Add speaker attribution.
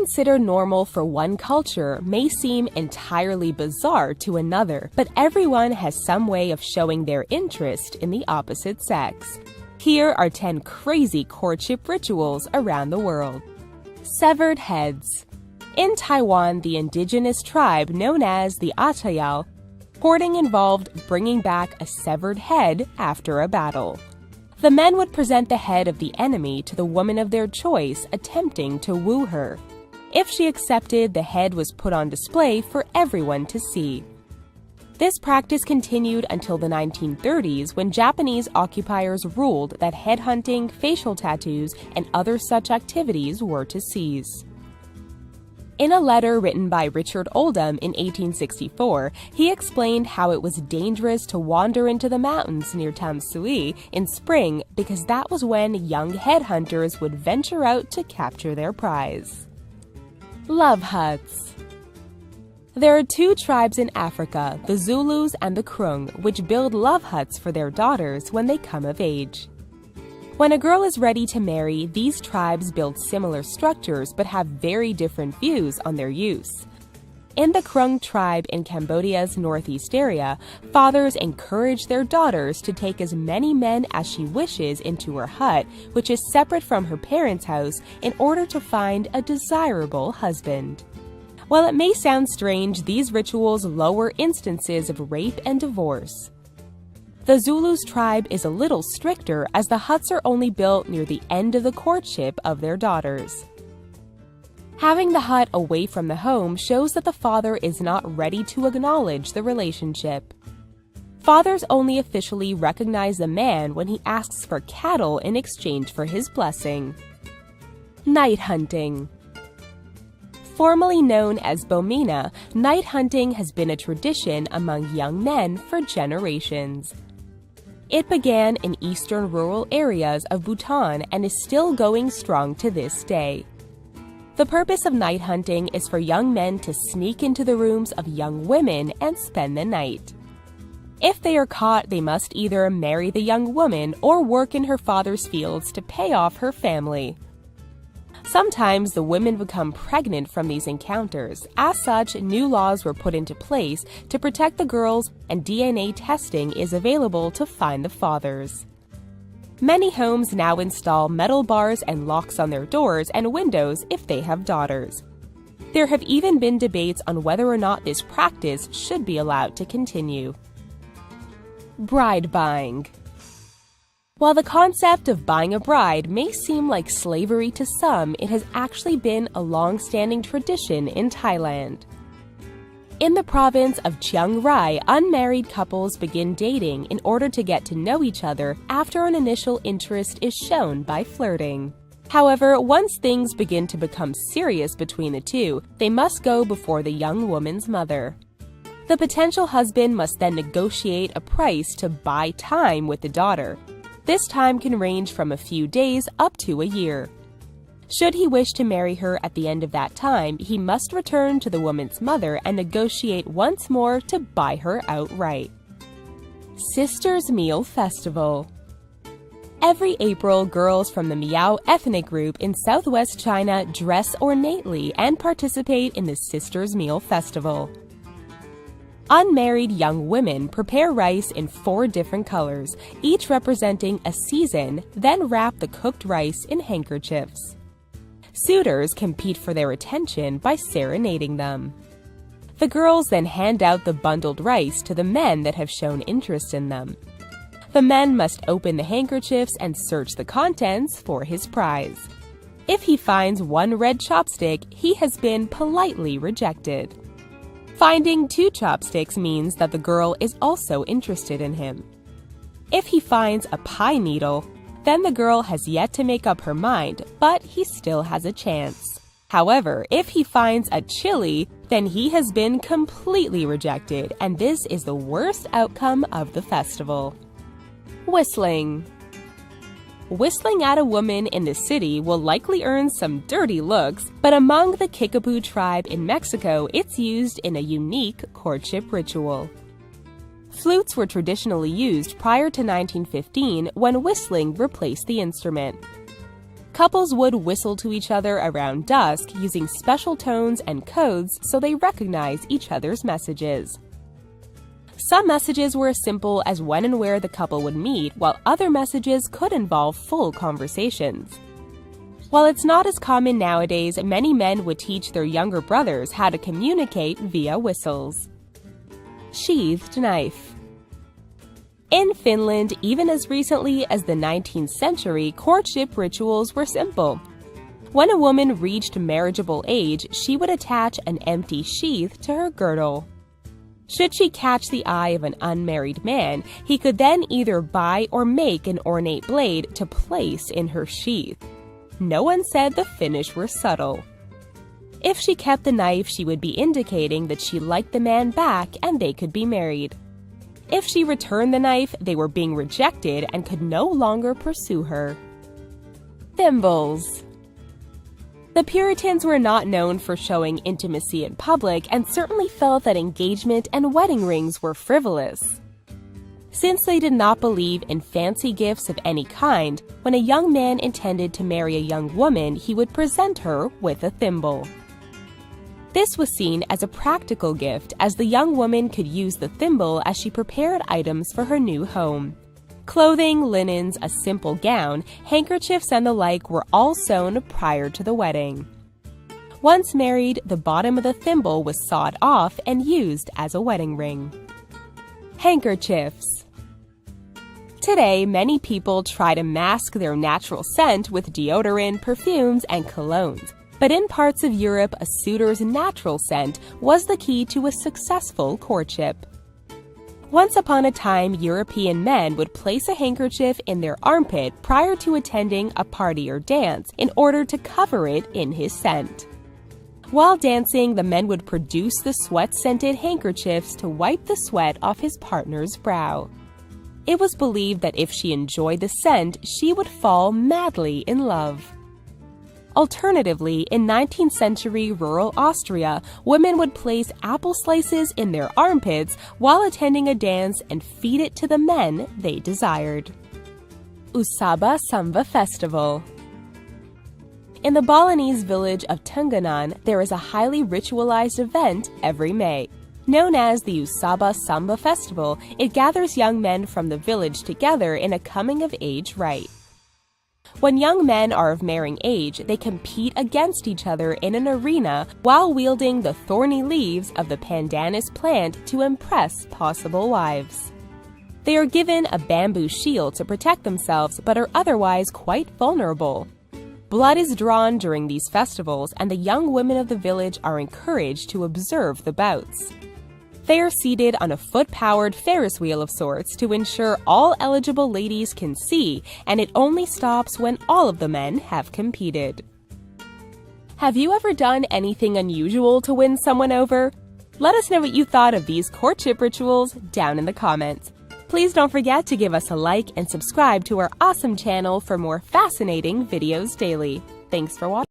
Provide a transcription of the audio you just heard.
Speaker 1: considered normal for one culture may seem entirely bizarre to another, but everyone has some way of showing their interest in the opposite sex. Here are 10 crazy courtship rituals around the world. Severed heads. In Taiwan, the indigenous tribe known as the Atayal, courting involved bringing back a severed head after a battle. The men would present the head of the enemy to the woman of their choice, attempting to woo her. If she accepted, the head was put on display for everyone to see. This practice continued until the 1930s, when Japanese occupiers ruled that headhunting, facial tattoos, and other such activities were to cease. In a letter written by Richard Oldham in 1864, he explained how it was dangerous to wander into the mountains near Tamsui in spring because that was when young headhunters would venture out to capture their prize. Love huts. There are 2 tribes in Africa, the Zulus and the Krung, which build love huts for their daughters when they come of age. When a girl is ready to marry, these tribes build similar structures but have very different views on their use. In the Krung tribe in Cambodia's northeast area, fathers encourage their daughters to take as many men as she wishes into her hut, which is separate from her parents' house, in order to find a desirable husband. While it may sound strange, these rituals lower instances of rape and divorce. The Zulus tribe is a little stricter, as the huts are only built near the end of the courtship of their daughters. Having the hut away from the home shows that the father is not ready to acknowledge the relationship. Fathers only officially recognize the man when he asks for cattle in exchange for his blessing. Night hunting. Formerly known as Bomina, night hunting has been a tradition among young men for generations. It began in eastern rural areas of Bhutan and is still going strong to this day. The purpose of night hunting is for young men to sneak into the rooms of young women and spend the night. If they are caught, they must either marry the young woman or work in her father's fields to pay off her family. Sometimes the women become pregnant from these encounters. As such, new laws were put into place to protect the girls, and DNA testing is available to find the fathers. Many homes now install metal bars and locks on their doors and windows if they have daughters. There have even been debates on whether or not this practice should be allowed to continue. Bride buying. While the concept of buying a bride may seem like slavery to some, it has actually been a long-standing tradition in Thailand. In the province of Chiang Rai, unmarried couples begin dating in order to get to know each other after an initial interest is shown by flirting. However, once things begin to become serious between the two, they must go before the young woman's mother. The potential husband must then negotiate a price to buy time with the daughter. This time can range from a few days up to a year. Should he wish to marry her at the end of that time, he must return to the woman's mother and negotiate once more to buy her outright. Sisters' Meal Festival. Every April, girls from the Miao ethnic group in southwest China dress ornately and participate in the Sisters' Meal Festival. Unmarried young women prepare rice in 4 different colors, each representing a season, then wrap the cooked rice in handkerchiefs. Suitors compete for their attention by serenading them. The girls then hand out the bundled rice to the men that have shown interest in them. The men must open the handkerchiefs and search the contents for his prize. If he finds 1 red chopstick, he has been politely rejected. Finding 2 chopsticks means that the girl is also interested in him. If he finds a pie needle, then the girl has yet to make up her mind, but he still has a chance. However, if he finds a chili, then he has been completely rejected, and this is the worst outcome of the festival. Whistling. Whistling at a woman in the city will likely earn some dirty looks, but among the Kickapoo tribe in Mexico, it's used in a unique courtship ritual. Flutes were traditionally used prior to 1915, when whistling replaced the instrument. Couples would whistle to each other around dusk using special tones and codes so they recognize each other's messages. Some messages were as simple as when and where the couple would meet, while other messages could involve full conversations. While it's not as common nowadays, many men would teach their younger brothers how to communicate via whistles. Sheathed knife. In Finland, even as recently as the 19th century, courtship rituals were simple. When a woman reached marriageable age, she would attach an empty sheath to her girdle. Should she catch the eye of an unmarried man, he could then either buy or make an ornate blade to place in her sheath. No one said the Finnish were subtle. If she kept the knife, she would be indicating that she liked the man back and they could be married. If she returned the knife, they were being rejected and could no longer pursue her. Thimbles. The Puritans were not known for showing intimacy in public and certainly felt that engagement and wedding rings were frivolous. Since they did not believe in fancy gifts of any kind, when a young man intended to marry a young woman, he would present her with a thimble. This was seen as a practical gift, as the young woman could use the thimble as she prepared items for her new home. Clothing, linens, a simple gown, handkerchiefs, and the like were all sewn prior to the wedding. Once married, the bottom of the thimble was sawed off and used as a wedding ring. Handkerchiefs. Today, many people try to mask their natural scent with deodorant, perfumes, and colognes. But in parts of Europe, a suitor's natural scent was the key to a successful courtship. Once upon a time, European men would place a handkerchief in their armpit prior to attending a party or dance in order to cover it in his scent. While dancing, the men would produce the sweat-scented handkerchiefs to wipe the sweat off his partner's brow. It was believed that if she enjoyed the scent, she would fall madly in love. Alternatively, in 19th century rural Austria, women would place apple slices in their armpits while attending a dance and feed it to the men they desired. Usaba Samba Festival. In the Balinese village of Tunganan, there is a highly ritualized event every May. Known as the Usaba Samba Festival, it gathers young men from the village together in a coming-of-age rite. When young men are of marrying age, they compete against each other in an arena while wielding the thorny leaves of the pandanus plant to impress possible wives. They are given a bamboo shield to protect themselves but are otherwise quite vulnerable. Blood is drawn during these festivals, and the young women of the village are encouraged to observe the bouts. They are seated on a foot-powered Ferris wheel of sorts to ensure all eligible ladies can see, and it only stops when all of the men have competed. Have you ever done anything unusual to win someone over? Let us know what you thought of these courtship rituals down in the comments. Please don't forget to give us a like and subscribe to our awesome channel for more fascinating videos daily. Thanks for watching.